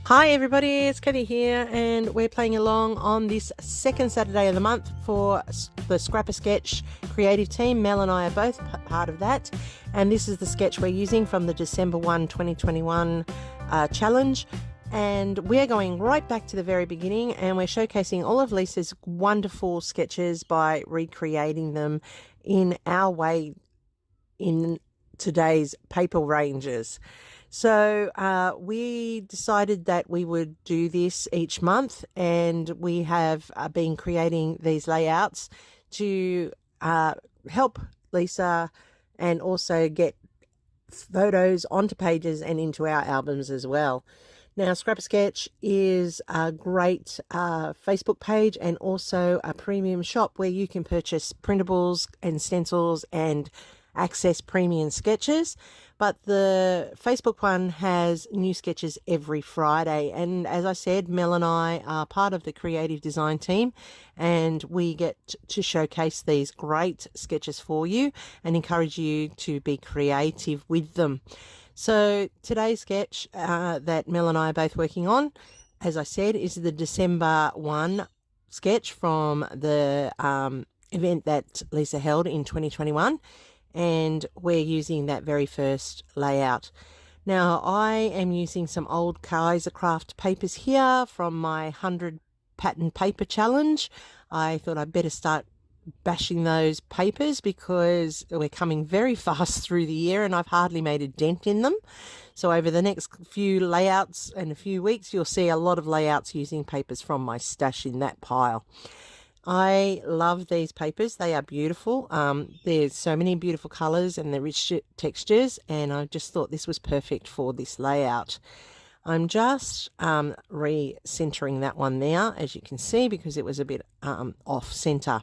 Hi everybody, it's Katie here, and we're playing along on this second Saturday of the month for the Scrapper Sketch creative team. Mel and I are both part of that, and this is the sketch we're using from the December 1, 2021 challenge. And we're going right back to the very beginning, and we're showcasing all of Lisa's wonderful sketches by recreating them in our way in today's paper ranges. So we decided that we would do this each month, and we have been creating these layouts to help Lisa and also get photos onto pages and into our albums as well. Now, Scrapper Sketch is a great Facebook page and also a premium shop where you can purchase printables and stencils and access premium sketches. But the Facebook one has new sketches every Friday. And as I said, Mel and I are part of the creative design team, and we get to showcase these great sketches for you and encourage you to be creative with them. So today's sketch that Mel and I are both working on, as I said, is the December 1 sketch from the event that Lisa held in 2021. And we're using that very first layout. Now, I am using some old Kaisercraft papers here from my 100 pattern paper challenge. I thought I'd better start bashing those papers because we're coming very fast through the year and I've hardly made a dent in them. So over the next few layouts and a few weeks, you'll see a lot of layouts using papers from my stash in that pile. I love these papers. They are beautiful. There's so many beautiful colors and the rich textures, and I just thought this was perfect for this layout. I'm just re-centering that one now, as you can see, because it was a bit off center.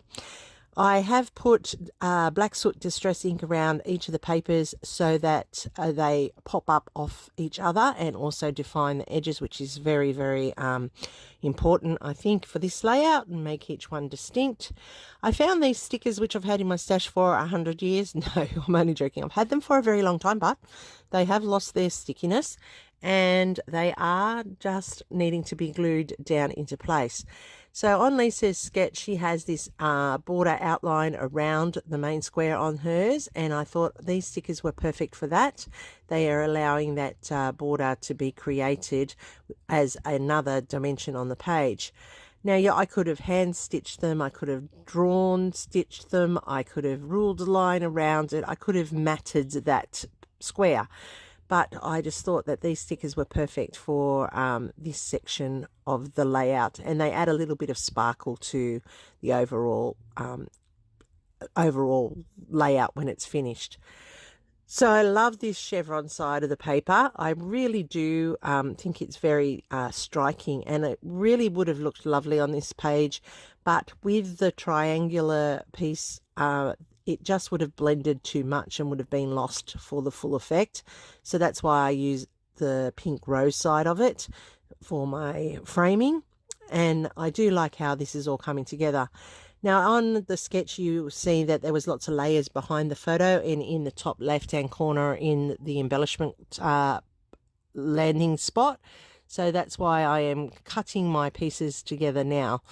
I have put black soot distress ink around each of the papers so that they pop up off each other and also define the edges, which is very, very important, I think, for this layout, and make each one distinct. I found these stickers, which I've had in my stash for 100 years. No, I'm only joking. I've had them for a very long time, but they have lost their stickiness and they are just needing to be glued down into place. So on Lisa's sketch, she has this border outline around the main square on hers, and I thought these stickers were perfect for that. They are allowing that border to be created as another dimension on the page. Now, yeah, I could have hand stitched them, I could have drawn stitched them, I could have ruled a line around it, I could have matted that square. But I just thought that these stickers were perfect for this section of the layout, and they add a little bit of sparkle to the overall layout when it's finished. So I love this chevron side of the paper. I really do think it's very striking, and it really would have looked lovely on this page, but with the triangular piece, it just would have blended too much and would have been lost for the full effect. So that's why I use the pink rose side of it for my framing. And I do like how this is all coming together. Now on the sketch, you see that there was lots of layers behind the photo, and in the top left-hand corner in the embellishment landing spot. So that's why I am cutting my pieces together now.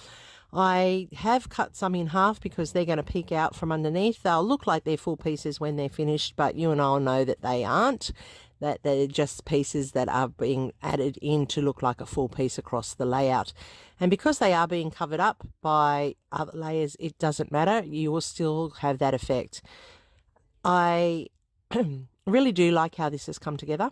I have cut some in half because they're going to peek out from underneath. They'll look like they're full pieces when they're finished, but you and I'll know that they aren't, that they're just pieces that are being added in to look like a full piece across the layout. And because they are being covered up by other layers, it doesn't matter. You will still have that effect. I really do like how this has come together.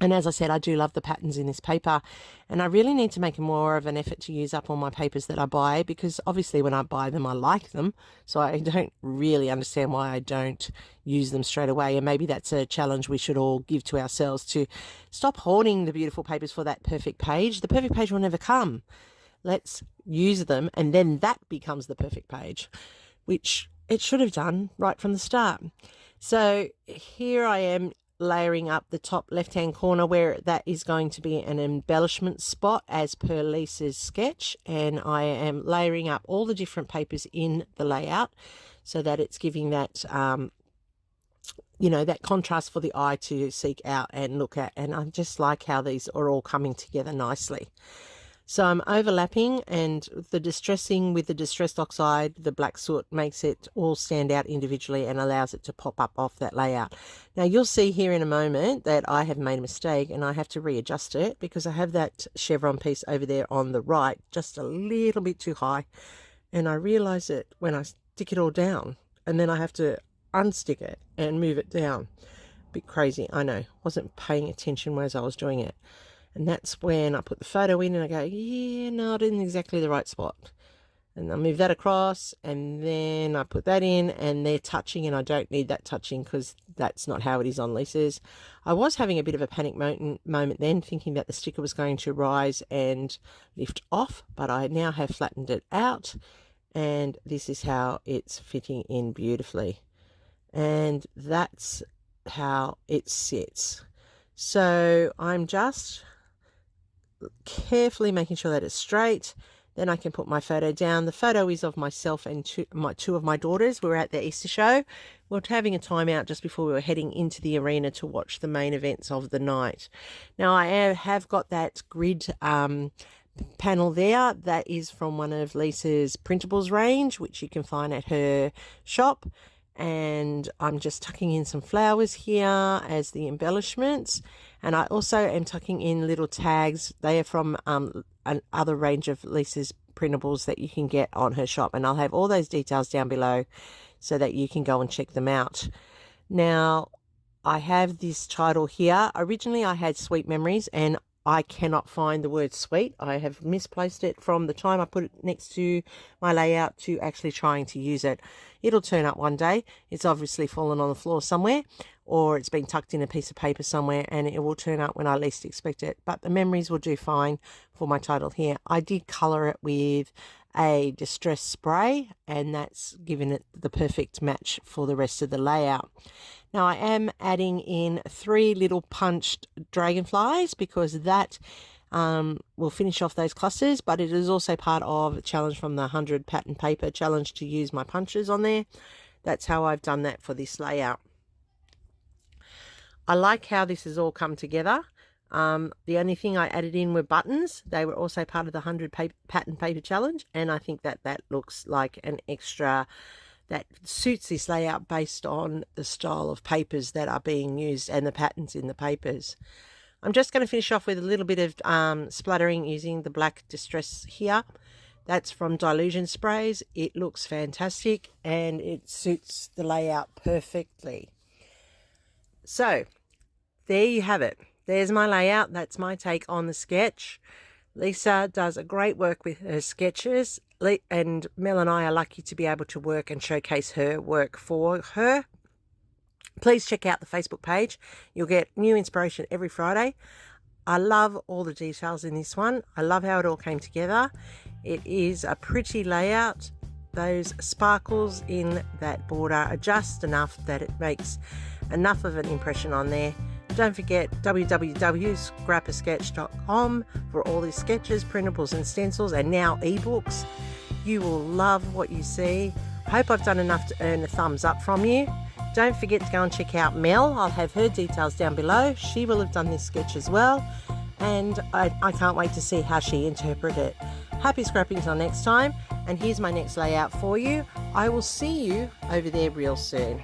And as I said, I do love the patterns in this paper, and I really need to make more of an effort to use up all my papers that I buy, because obviously when I buy them, I like them. So I don't really understand why I don't use them straight away. And maybe that's a challenge we should all give to ourselves, to stop hoarding the beautiful papers for that perfect page. The perfect page will never come. Let's use them, and then that becomes the perfect page, which it should have done right from the start. So here I am layering up the top left-hand corner where that is going to be an embellishment spot as per Lisa's sketch, and I am layering up all the different papers in the layout so that it's giving that you know, that contrast for the eye to seek out and look at. And I just like how these are all coming together nicely. So I'm overlapping, and the distressing with the distressed oxide, the black soot, makes it all stand out individually and allows it to pop up off that layout. Now you'll see here in a moment that I have made a mistake and I have to readjust it, because I have that chevron piece over there on the right just a little bit too high, and I realize it when I stick it all down, and then I have to unstick it and move it down. Bit crazy, I know. Wasn't paying attention as I was doing it. And that's when I put the photo in and I go, yeah, no, I didn't exactly the right spot. And I move that across, and then I put that in, and they're touching, and I don't need that touching because that's not how it is on Lisa's. I was having a bit of a panic moment then, thinking that the sticker was going to rise and lift off, but I now have flattened it out, and this is how it's fitting in beautifully. And that's how it sits. So I'm just carefully making sure that it's straight. Then I can put my photo down. The photo is of myself and two of my daughters. We were at the Easter show. We were having a time out just before we were heading into the arena to watch the main events of the night. Now I have got that grid panel there. That is from one of Lisa's printables range, which you can find at her shop. And I'm just tucking in some flowers here as the embellishments, and I also am tucking in little tags. They are from another range of Lisa's printables that you can get on her shop, and I'll have all those details down below so that you can go and check them out. Now I have this title here. Originally I had Sweet Memories, and I cannot find the word sweet. I have misplaced it from the time I put it next to my layout to actually trying to use it. It'll turn up one day. It's obviously fallen on the floor somewhere, or it's been tucked in a piece of paper somewhere, and it will turn up when I least expect it. But the memories will do fine for my title here. I did colour it with a distress spray, and that's given it the perfect match for the rest of the layout. Now I am adding in 3 little punched dragonflies, because that will finish off those clusters, but it is also part of a challenge from the 100 pattern paper challenge to use my punches on there. That's how I've done that for this layout. I like how this has all come together. The only thing I added in were buttons. They were also part of the 100 pattern paper challenge, and I think that that looks like an extra that suits this layout based on the style of papers that are being used and the patterns in the papers. I'm just going to finish off with a little bit of splattering using the black distress here. That's from Dilution Sprays. It looks fantastic and it suits the layout perfectly. So there you have it. There's my layout. That's my take on the sketch. Lisa does a great work with her sketches, and Mel and I are lucky to be able to work and showcase her work for her. Please check out the Facebook page. You'll get new inspiration every Friday. I love all the details in this one. I love how it all came together. It is a pretty layout. Those sparkles in that border are just enough that it makes enough of an impression on there. Don't forget www.scrappersketch.com for all these sketches, printables and stencils, and now ebooks. You will love what you see. I hope I've done enough to earn a thumbs up from you. Don't forget to go and check out Mel. I'll have her details down below. She will have done this sketch as well, and I can't wait to see how she interpreted it. Happy scrapping till next time, and here's my next layout for you. I will see you over there real soon.